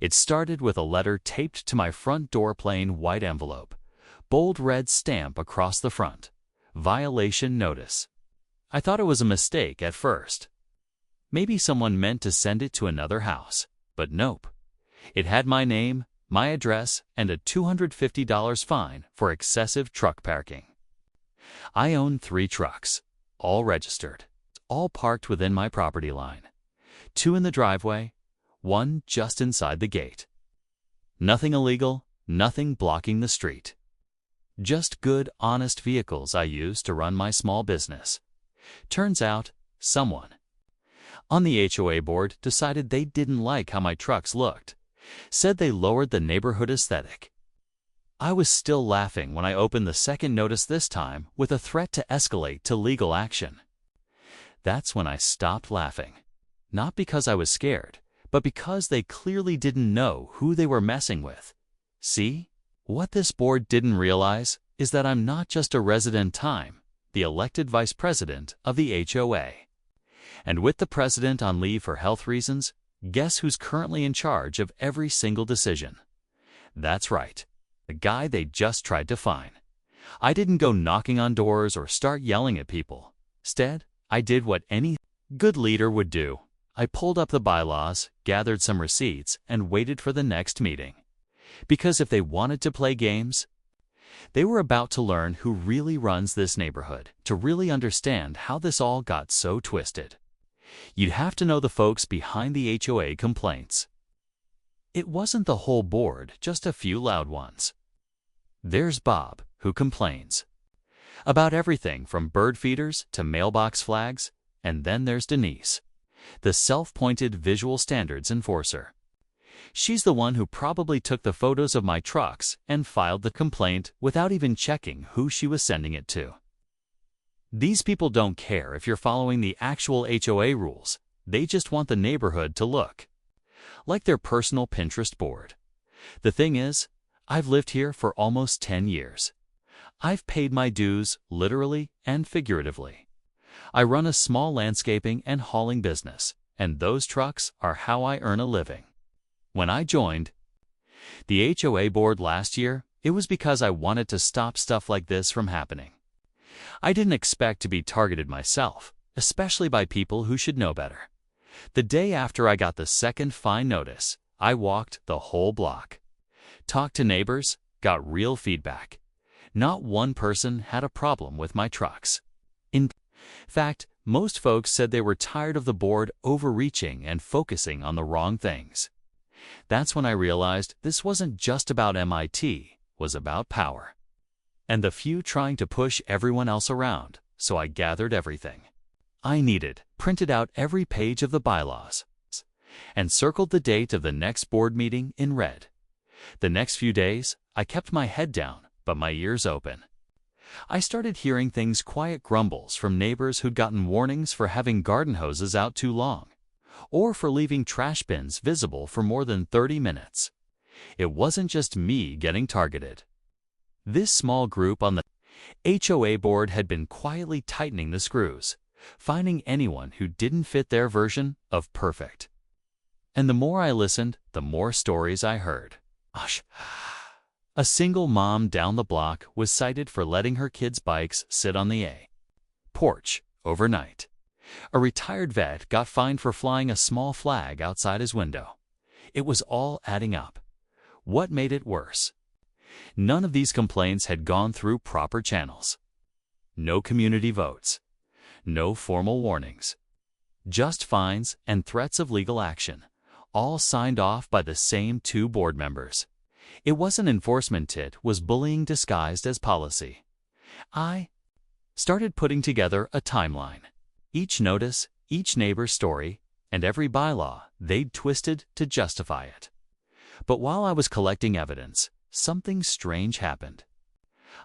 It started with a letter taped to my front door, plain white envelope, bold red stamp across the front. Violation notice. I thought it was a mistake at first. Maybe someone meant to send it to another house, but nope. It had my name, my address, and a $250 fine for excessive truck parking. I own 3 trucks, all registered, all parked within my property line. 2 in the driveway, 1 just inside the gate. Nothing illegal, nothing blocking the street. Just good, honest vehicles I use to run my small business. Turns out, someone on the HOA board decided they didn't like how my trucks looked, said they lowered the neighborhood aesthetic. I was still laughing when I opened the second notice, this time with a threat to escalate to legal action. That's when I stopped laughing. Not because I was scared, but because they clearly didn't know who they were messing with. See? What this board didn't realize is that I'm not just a resident, I'm the elected vice president of the HOA. And with the president on leave for health reasons, guess who's currently in charge of every single decision? That's right, the guy they just tried to fine. I didn't go knocking on doors or start yelling at people. Instead, I did what any good leader would do. I pulled up the bylaws, gathered some receipts, and waited for the next meeting. Because if they wanted to play games, they were about to learn who really runs this neighborhood, to really understand how this all got so twisted. You'd have to know the folks behind the HOA complaints. It wasn't the whole board, just a few loud ones. There's Bob, who complains about everything from bird feeders to mailbox flags, and then there's Denise, the self-appointed visual standards enforcer. She's the one who probably took the photos of my trucks and filed the complaint without even checking who she was sending it to. These people don't care if you're following the actual HOA rules. They just want the neighborhood to look like their personal Pinterest board. The thing is, I've lived here for almost 10 years. I've paid my dues, literally and figuratively. I run a small landscaping and hauling business, and those trucks are how I earn a living. When I joined the HOA board last year, it was because I wanted to stop stuff like this from happening. I didn't expect to be targeted myself, especially by people who should know better. The day after I got the second fine notice, I walked the whole block, talked to neighbors, got real feedback. Not one person had a problem with my trucks. In fact, most folks said they were tired of the board overreaching and focusing on the wrong things. That's when I realized this wasn't just about MIT, it was about power. And the few trying to push everyone else around, so I gathered everything I needed, printed out every page of the bylaws, and circled the date of the next board meeting in red. The next few days, I kept my head down, but my ears open. I started hearing things, quiet grumbles from neighbors who'd gotten warnings for having garden hoses out too long, or for leaving trash bins visible for more than 30 minutes. It wasn't just me getting targeted. This small group on the HOA board had been quietly tightening the screws, finding anyone who didn't fit their version of perfect. And the more I listened, the more stories I heard. A single mom down the block was cited for letting her kids' bikes sit on the porch overnight. A retired vet got fined for flying a small flag outside his window. It was all adding up. What made it worse? None of these complaints had gone through proper channels. No community votes. No formal warnings. Just fines and threats of legal action, all signed off by the same 2 board members. It wasn't enforcement, it was bullying disguised as policy. I started putting together a timeline. Each notice, each neighbor's story, and every bylaw they'd twisted to justify it. But while I was collecting evidence, something strange happened.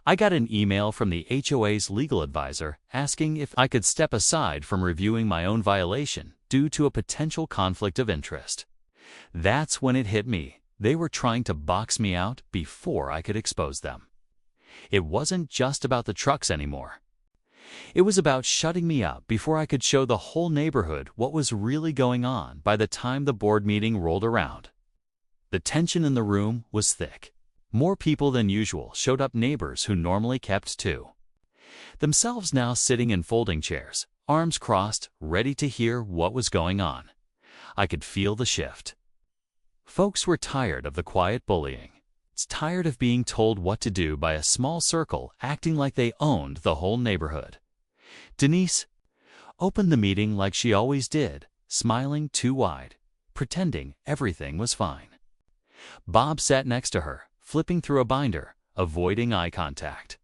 I got an email from the HOA's legal advisor asking if I could step aside from reviewing my own violation due to a potential conflict of interest. That's when it hit me. They were trying to box me out before I could expose them. It wasn't just about the trucks anymore. It was about shutting me up before I could show the whole neighborhood what was really going on by the time the board meeting rolled around. The tension in the room was thick. More people than usual showed up, neighbors who normally kept to themselves now sitting in folding chairs, arms crossed, ready to hear what was going on. I could feel the shift. Folks were tired of the quiet bullying. It's tired of being told what to do by a small circle acting like they owned the whole neighborhood. Denise opened the meeting like she always did, smiling too wide, pretending everything was fine. Bob sat next to her, flipping through a binder, avoiding eye contact.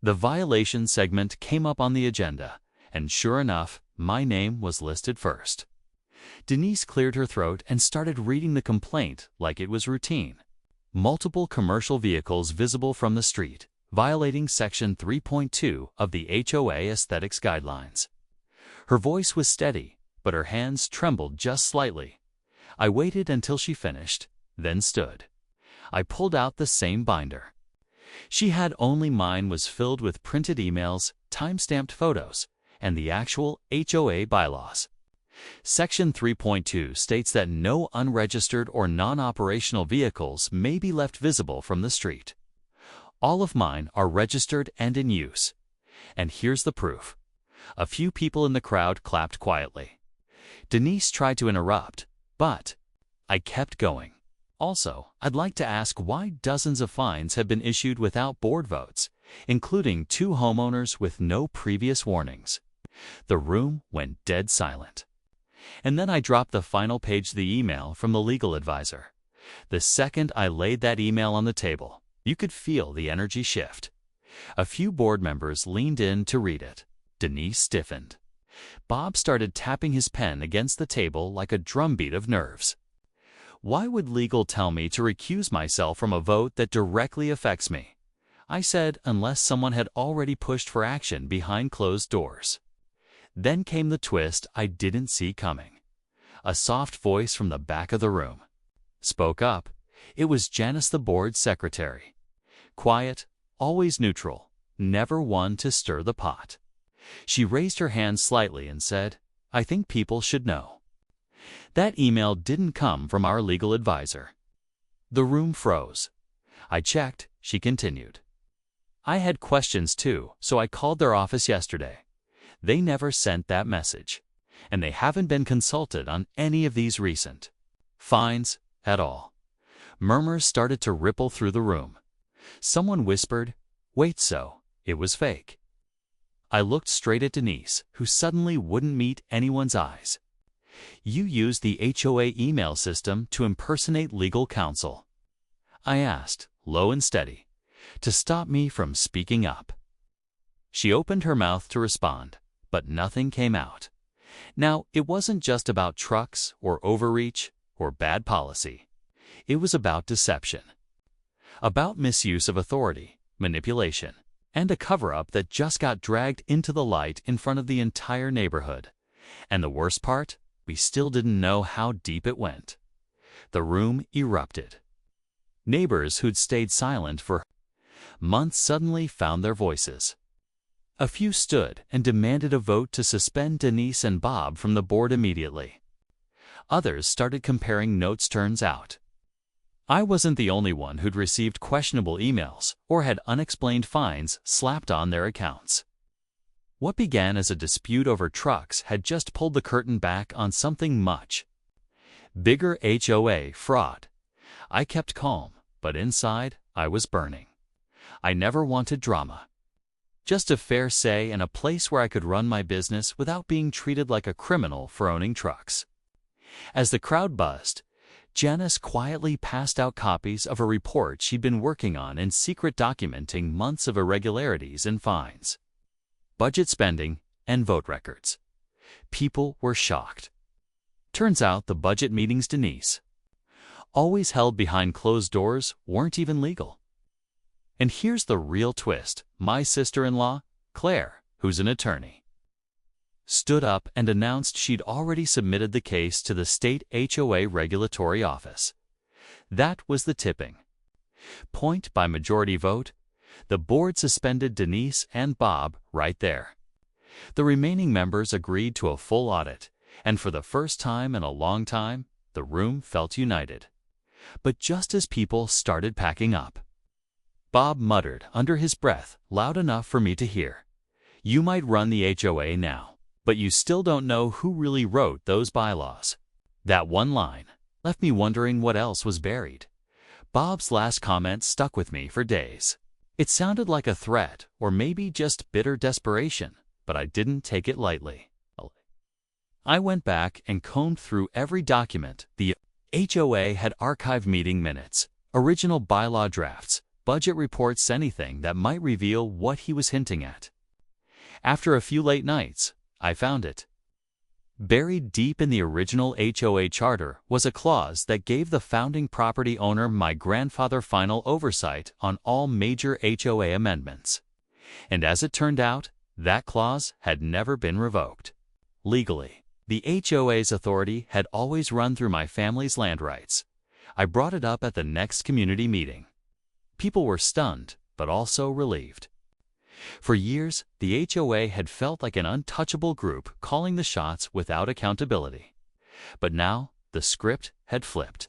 The violation segment came up on the agenda, and sure enough, my name was listed first. Denise cleared her throat and started reading the complaint like it was routine. Multiple commercial vehicles visible from the street, violating Section 3.2 of the HOA Aesthetics Guidelines. Her voice was steady, but her hands trembled just slightly. I waited until she finished, then stood. I pulled out the same binder. She had only mine was filled with printed emails, time-stamped photos, and the actual HOA bylaws. Section 3.2 states that no unregistered or non-operational vehicles may be left visible from the street. All of mine are registered and in use. And here's the proof. A few people in the crowd clapped quietly. Denise tried to interrupt, but I kept going. Also, I'd like to ask why dozens of fines have been issued without board votes, including 2 homeowners with no previous warnings. The room went dead silent. And then I dropped the final page of the email from the legal advisor. The second I laid that email on the table, you could feel the energy shift. A few board members leaned in to read it. Denise stiffened. Bob started tapping his pen against the table like a drumbeat of nerves. Why would legal tell me to recuse myself from a vote that directly affects me? I said, unless someone had already pushed for action behind closed doors. Then came the twist I didn't see coming. A soft voice from the back of the room spoke up. It was Janice, the board secretary. Quiet, always neutral, never one to stir the pot. She raised her hand slightly and said, I think people should know. That email didn't come from our legal advisor. The room froze. I checked, she continued. I had questions too, so I called their office yesterday. They never sent that message, and they haven't been consulted on any of these recent fines at all. Murmurs started to ripple through the room. Someone whispered, wait, so it was fake. I looked straight at Denise, who suddenly wouldn't meet anyone's eyes. You used the HOA email system to impersonate legal counsel? I asked, low and steady, to stop me from speaking up. She opened her mouth to respond, but nothing came out. Now, it wasn't just about trucks or overreach or bad policy. It was about deception, about misuse of authority, manipulation, and a cover-up that just got dragged into the light in front of the entire neighborhood. And the worst part, we still didn't know how deep it went. The room erupted. Neighbors who'd stayed silent for months suddenly found their voices. A few stood and demanded a vote to suspend Denise and Bob from the board immediately. Others started comparing notes. Turns out I wasn't the only one who'd received questionable emails or had unexplained fines slapped on their accounts. What began as a dispute over trucks had just pulled the curtain back on something much bigger: HOA fraud. I kept calm, but inside I was burning. I never wanted drama. Just a fair say and a place where I could run my business without being treated like a criminal for owning trucks. As the crowd buzzed, Janice quietly passed out copies of a report she'd been working on in secret, documenting months of irregularities and fines, budget spending, and vote records. People were shocked. Turns out the budget meetings Denise always held behind closed doors weren't even legal. And here's the real twist. My sister-in-law, Claire, who's an attorney, stood up and announced she'd already submitted the case to the state HOA regulatory office. That was the tipping point. By majority vote, the board suspended Denise and Bob right there. The remaining members agreed to a full audit, and for the first time in a long time, the room felt united. But just as people started packing up, Bob muttered under his breath, loud enough for me to hear, "You might run the HOA now, but you still don't know who really wrote those bylaws." That one line left me wondering what else was buried. Bob's last comment stuck with me for days. It sounded like a threat, or maybe just bitter desperation, but I didn't take it lightly. I went back and combed through every document. The HOA had archived meeting minutes, original bylaw drafts, budget reports, anything that might reveal what he was hinting at. After a few late nights, I found it. Buried deep in the original HOA charter was a clause that gave the founding property owner, my grandfather, final oversight on all major HOA amendments. And as it turned out, that clause had never been revoked. Legally, the HOA's authority had always run through my family's land rights. I brought it up at the next community meeting. People were stunned, but also relieved. For years, the HOA had felt like an untouchable group calling the shots without accountability. But now, the script had flipped.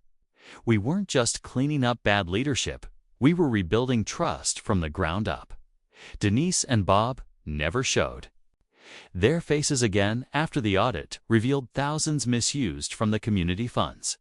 We weren't just cleaning up bad leadership, we were rebuilding trust from the ground up. Denise and Bob never showed their faces again after the audit revealed thousands misused from the community funds.